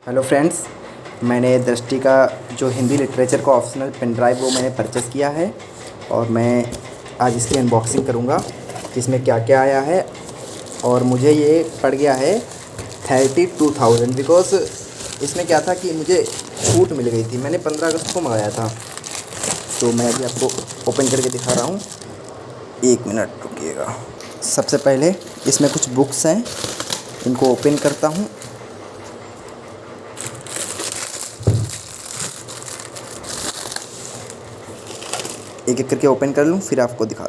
Hello friends, मैंने दृष्टि का जो हिंदी लिटरेचर का ऑप्शनल पेन ड्राइव वो मैंने परचेज़ किया है और मैं आज इसकी अनबॉक्सिंग करूँगा कि इसमें क्या क्या आया है। और मुझे ये पड़ गया है 32,000 बिकॉज़ इसमें क्या था कि मुझे छूट मिल गई थी। मैंने 15 अगस्त को मंगाया था, तो मैं अभी आपको ओपन करके दिखा रहा हूँ। 1 मिनट रुकिएगा। सबसे पहले इसमें कुछ बुक्स हैं, इनको ओपन करता हूँ। एक एक करके ओपन कर लूँ फिर आपको दिखा।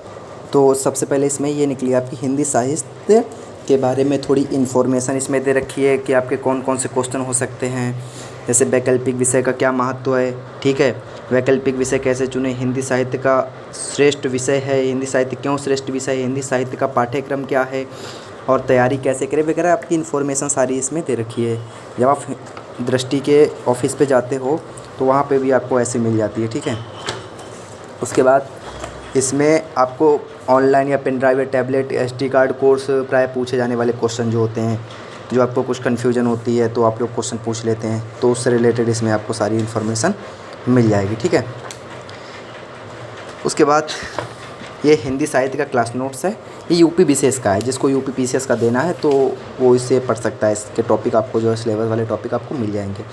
तो सबसे पहले इसमें ये निकली आपकी हिंदी साहित्य के बारे में थोड़ी इन्फॉर्मेशन इसमें दे रखी है कि आपके कौन कौन से क्वेश्चन हो सकते हैं। जैसे वैकल्पिक विषय का क्या महत्व है, ठीक है, वैकल्पिक विषय कैसे चुने, हिंदी साहित्य का श्रेष्ठ विषय है, हिंदी साहित्य क्यों श्रेष्ठ विषय है, हिंदी साहित्य का पाठ्यक्रम क्या है और तैयारी कैसे करें वगैरह आपकी इन्फॉर्मेशन सारी इसमें दे रखी है। जब आप दृष्टि के ऑफिस पे जाते हो तो वहाँ पे भी आपको ऐसे मिल जाती है, ठीक है। उसके बाद इसमें आपको ऑनलाइन या पेन ड्राइव या टैबलेट एसडी कार्ड कोर्स प्राय पूछे जाने वाले क्वेश्चन जो होते हैं, जो आपको कुछ कन्फ्यूजन होती है तो आप लोग क्वेश्चन पूछ लेते हैं, तो उससे रिलेटेड इसमें आपको सारी इन्फॉर्मेशन मिल जाएगी, ठीक है। उसके बाद ये हिंदी साहित्य का क्लास नोट्स है। ये यूपी विशेष का है, जिसको यूपी पीसीएस का देना है तो वो इससे पढ़ सकता है। इसके टॉपिक आपको जो है सिलेबस वाले टॉपिक आपको मिल जाएंगे।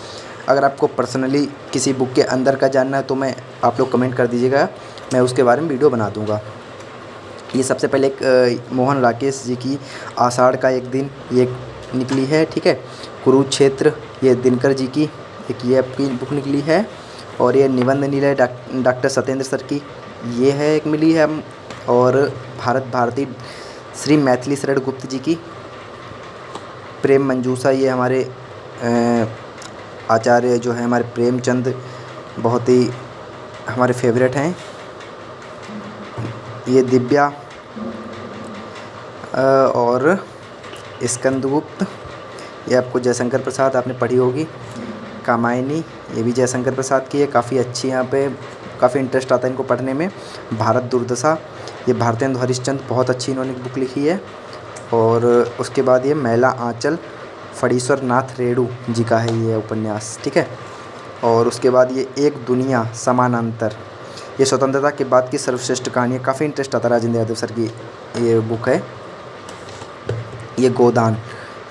अगर आपको पर्सनली किसी बुक के अंदर का जानना है तो आप लोग कमेंट कर दीजिएगा, मैं उसके बारे में वीडियो बना दूंगा। ये सबसे पहले एक मोहन राकेश जी की आषाढ़ का एक दिन ये निकली है, ठीक है। कुरुक्षेत्र ये दिनकर जी की एक ये आपकी बुक निकली है। और ये निबंध नीलय डॉक्टर सत्येंद्र सर की ये है एक मिली है। और भारत भारती श्री मैथिली शरण गुप्त जी की प्रेम मंजूषा, ये हमारे आचार्य जो है हमारे प्रेमचंद बहुत ही हमारे फेवरेट हैं। ये दिव्या और स्कंदगुप्त ये आपको जयशंकर प्रसाद आपने पढ़ी होगी। कामायनी ये भी जयशंकर प्रसाद की है, काफ़ी अच्छी, यहाँ पे काफ़ी इंटरेस्ट आता है इनको पढ़ने में। भारत दुर्दशा ये भारतेंदु हरिश्चंद्र बहुत अच्छी इन्होंने बुक लिखी है। और उसके बाद ये मैला आंचल फणीश्वर नाथ रेणु जी का है ये उपन्यास, ठीक है। और उसके बाद ये एक दुनिया समानांतर ये स्वतंत्रता के बाद की सर्वश्रेष्ठ कहानी है, काफ़ी इंटरेस्ट आता है राजेंद्र यादव सर की ये बुक है। ये गोदान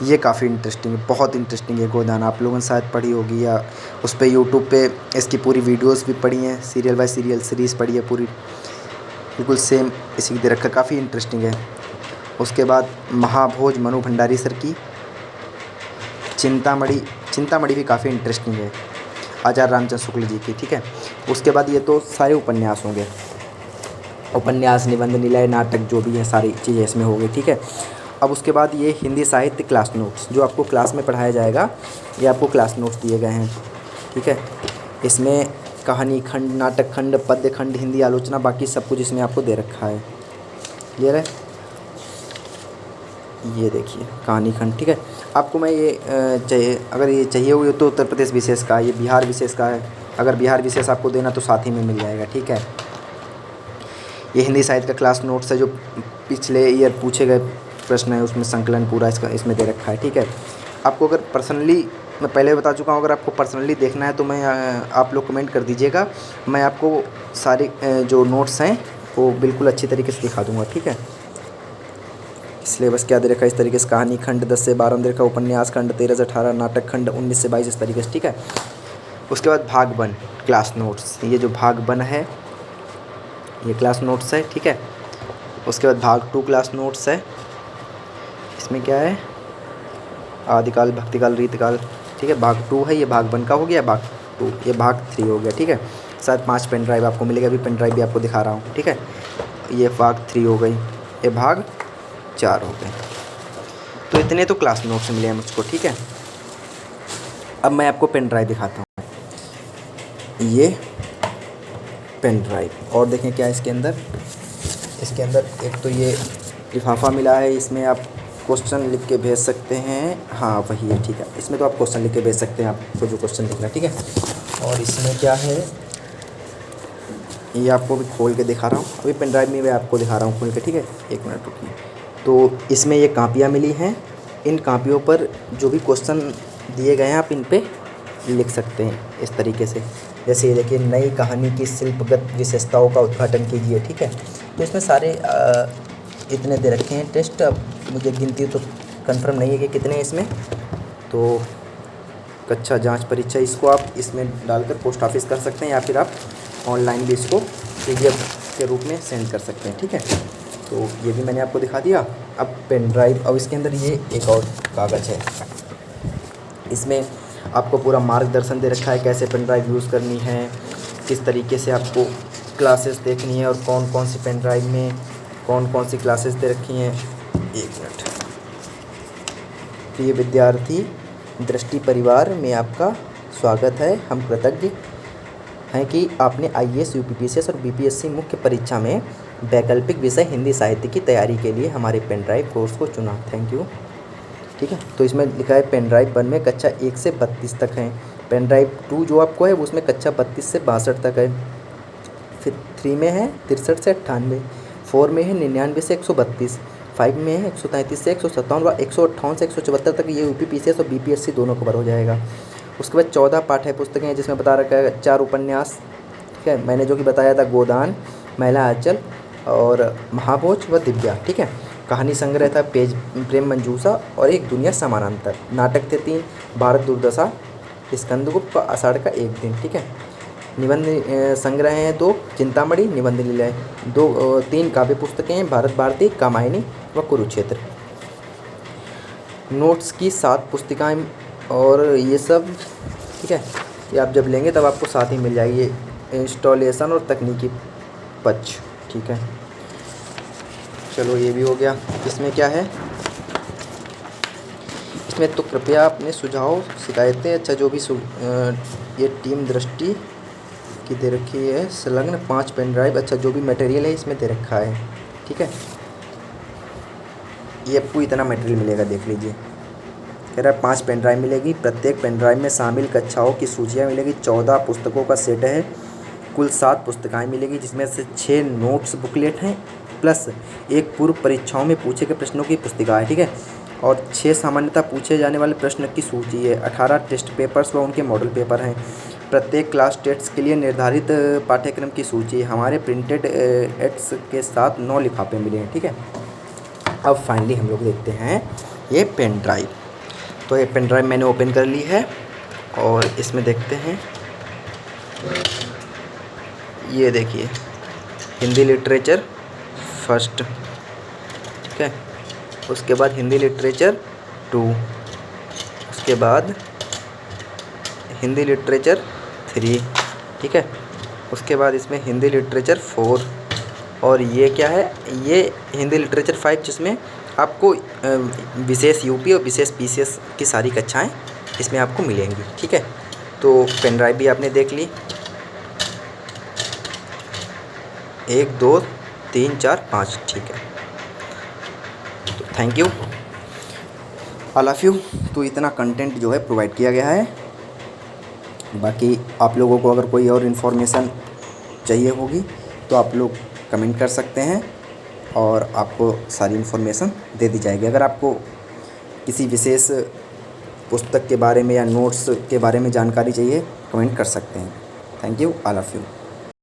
ये काफ़ी इंटरेस्टिंग है, बहुत इंटरेस्टिंग है गोदान, आप लोगों ने शायद पढ़ी होगी या उस पर यूट्यूब पे इसकी पूरी वीडियोस भी पढ़ी हैं, सीरियल बाय सीरियल सीरीज़ पढ़ी है पूरी, बिल्कुल सेम इसी की तरह का, काफ़ी इंटरेस्टिंग है। उसके बाद महाभोज मनु भंडारी सर की चिंतामणि भी काफ़ी इंटरेस्टिंग है, आचार्य रामचंद्र शुक्ल जी की, ठीक है। उसके बाद ये तो सारे उपन्यास होंगे, उपन्यास निबंध निलय नाटक जो भी है सारी चीज़ें इसमें हो गई, ठीक है। अब उसके बाद ये हिंदी साहित्य क्लास नोट्स जो आपको क्लास में पढ़ाया जाएगा, ये आपको क्लास नोट्स दिए गए हैं, ठीक है। इसमें कहानी खंड, नाटक खंड, पद्य खंड, हिंदी आलोचना, बाकी सब कुछ इसमें आपको दे रखा है। क्लियर है, ये देखिए कहानी खंड, ठीक है। आपको मैं ये चाहिए, अगर ये चाहिए हुई तो उत्तर प्रदेश विशेष का, ये बिहार विशेष का है, अगर बिहार विशेष आपको देना तो साथ ही में मिल जाएगा, ठीक है। ये हिंदी साहित्य का क्लास नोट्स है, जो पिछले ईयर पूछे गए प्रश्न है उसमें संकलन पूरा इसमें दे रखा है, ठीक है। आपको अगर पर्सनली, मैं पहले बता चुका हूँ, अगर आपको पर्सनली देखना है तो आप लोग कमेंट कर दीजिएगा, मैं आपको सारे जो नोट्स हैं वो बिल्कुल अच्छी तरीके से दिखा दूँगा, ठीक है। सिलेबस क्या दे रखा है इस तरीके से, कहानी खंड 10 से 12 दे रखा, उपन्यास खंड 13 से 18, नाटक खंड 19 से 22 इस तरीके से, ठीक है। उसके बाद भाग 1 क्लास नोट्स, ये जो भाग 1 है ये क्लास नोट्स है, ठीक है। उसके बाद भाग 2 क्लास नोट्स है, इसमें क्या है, आदिकाल भक्तिकाल रीतकाल, ठीक है। भाग 2 है, ये भाग 1 का हो गया, भाग 2 ये भाग 3 हो गया, ठीक है। शायद 5 पेन ड्राइव आपको मिलेगा, अभी पेन ड्राइव भी आपको दिखा रहा हूँ, ठीक है। ये भाग 3 हो गई, ये भाग 4 हो गए। तो इतने तो क्लास नोट्स मिले हैं मुझको, ठीक है। अब मैं आपको पेन ड्राइव दिखाता हूँ, ये पेन ड्राइव, और देखें क्या है इसके अंदर एक तो ये लिफाफा मिला है, इसमें आप क्वेश्चन लिख के भेज सकते हैं, हाँ वही है, ठीक है। इसमें तो आप क्वेश्चन लिख के भेज सकते हैं, आपको जो क्वेश्चन लिखना है, ठीक है। और इसमें क्या है ये आपको भी खोल के दिखा रहा हूँ, अभी पेन ड्राइव में मैं आपको दिखा रहा हूँ खोल के, ठीक है। 1 मिनट रुकिए। तो इसमें ये कापियाँ मिली हैं, इन कापियों पर जो भी क्वेश्चन दिए गए हैं आप इन पे लिख सकते हैं इस तरीके से। जैसे ये देखिए, नई कहानी की शिल्पगत विशेषताओं का उद्घाटन कीजिए, ठीक है। तो इसमें सारे इतने दे रखे हैं टेस्ट। अब मुझे गिनती तो कंफर्म नहीं है कि कितने हैं इसमें। तो कक्षा जांच परीक्षा, इसको आप इसमें डालकर पोस्ट ऑफिस कर सकते हैं, या फिर आप ऑनलाइन भी इसको PDF के रूप में सेंड कर सकते हैं, ठीक है। तो ये भी मैंने आपको दिखा दिया। अब पेन ड्राइव, अब इसके अंदर ये एक और कागज़ है, इसमें आपको पूरा मार्गदर्शन दे रखा है कैसे पेन ड्राइव यूज़ करनी है, किस तरीके से आपको क्लासेस देखनी है, और कौन कौन सी पेन ड्राइव में कौन कौन सी क्लासेस दे रखी हैं। एक मिनट। प्रिय विद्यार्थी, दृष्टि परिवार में आपका स्वागत है। हम कृतज्ञ हैं कि आपने IAS, UPPCS और BPSC मुख्य परीक्षा में वैकल्पिक विषय हिंदी साहित्य की तैयारी के लिए हमारे पेन ड्राइव कोर्स को चुना। थैंक यू, ठीक है। तो इसमें लिखा है पेन ड्राइव 1 में कक्षा 1 से 32 तक है। पेन ड्राइव 2 जो आपको है उसमें कक्षा 32 से 62 तक है। फिर 3 में है 63 से 98, 4 में है 99 से 132, 5 में है 133 से 157 व 158 से 174 तक। ये UPPCS और BPSC दोनों कवर हो जाएगा। उसके बाद 14 पाठ्य पुस्तकें हैं, जिसमें बता रखा है 4 उपन्यास, ठीक है। मैंने जो कि बताया था, गोदान, महिला आंचल और महाभोज व दिव्या, ठीक है। कहानी संग्रह था पेज प्रेम मंजूषा और एक दुनिया समानांतर। नाटक थे 3, भारत दुर्दशा, स्कंदगुप्त व आषाढ़ का एक दिन, ठीक है। निबंध संग्रह हैं 2, चिंतामणि, निबंध लीला है 2, 3 काव्य पुस्तकें हैं, भारत भारती, कामायनी व कुरुक्षेत्र। नोट्स की 7 पुस्तिकाएँ और ये सब, ठीक है। ये आप जब लेंगे तब आपको साथ ही मिल जाएगी, इंस्टॉलेशन और तकनीकी पक्ष, ठीक है। चलो ये भी हो गया। इसमें क्या है, इसमें तो कृपया अपने सुझाव, शिकायतें, अच्छा जो भी ये टीम दृष्टि की दे रखी है, संलग्न 5 पेन ड्राइव, अच्छा जो भी मटेरियल है इसमें दे रखा है, ठीक है। ये आपको इतना मटेरियल मिलेगा, देख लीजिए। कह रहा है 5 पेन ड्राइव मिलेगी, प्रत्येक पेन ड्राइव में शामिल कक्षाओं की सूचियाँ मिलेगी, 14 पुस्तकों का सेट है, कुल 7 पुस्तकाएँ मिलेगी, जिसमें से 6 नोट्स बुकलेट हैं, प्लस एक पूर्व परीक्षाओं में पूछे गए प्रश्नों की पुस्तिका है, ठीक है। और 6 सामान्यतः पूछे जाने वाले प्रश्न की सूची है, 18 टेस्ट पेपर्स व उनके मॉडल पेपर हैं, प्रत्येक क्लास टेस्ट के लिए निर्धारित पाठ्यक्रम की सूची, हमारे प्रिंटेड एड्स के साथ 9 लिफाफे मिले हैं, ठीक है। अब फाइनली हम लोग देखते हैं ये पेन ड्राइव। तो ये पेन ड्राइव मैंने ओपन कर ली है और इसमें देखते हैं, ये देखिए, हिंदी लिटरेचर फर्स्ट, ठीक है। उसके बाद हिंदी लिटरेचर 2, उसके बाद हिंदी लिटरेचर 3, ठीक है। उसके बाद इसमें हिंदी लिटरेचर 4, और ये क्या है, ये हिंदी लिटरेचर 5, जिसमें आपको विशेष UP और विशेष PCS की सारी कक्षाएं इसमें आपको मिलेंगी, ठीक है। तो पेन ड्राइव भी आपने देख ली, 1 2 3 4 5, ठीक है। तो thank you, I love you. तो इतना कंटेंट जो है प्रोवाइड किया गया है। बाकी आप लोगों को अगर कोई और इन्फॉर्मेशन चाहिए होगी तो आप लोग कमेंट कर सकते हैं और आपको सारी इन्फॉर्मेशन दे दी जाएगी। अगर आपको किसी विशेष पुस्तक के बारे में या नोट्स के बारे में जानकारी चाहिए, कमेंट कर सकते हैं। Thank you, I love you.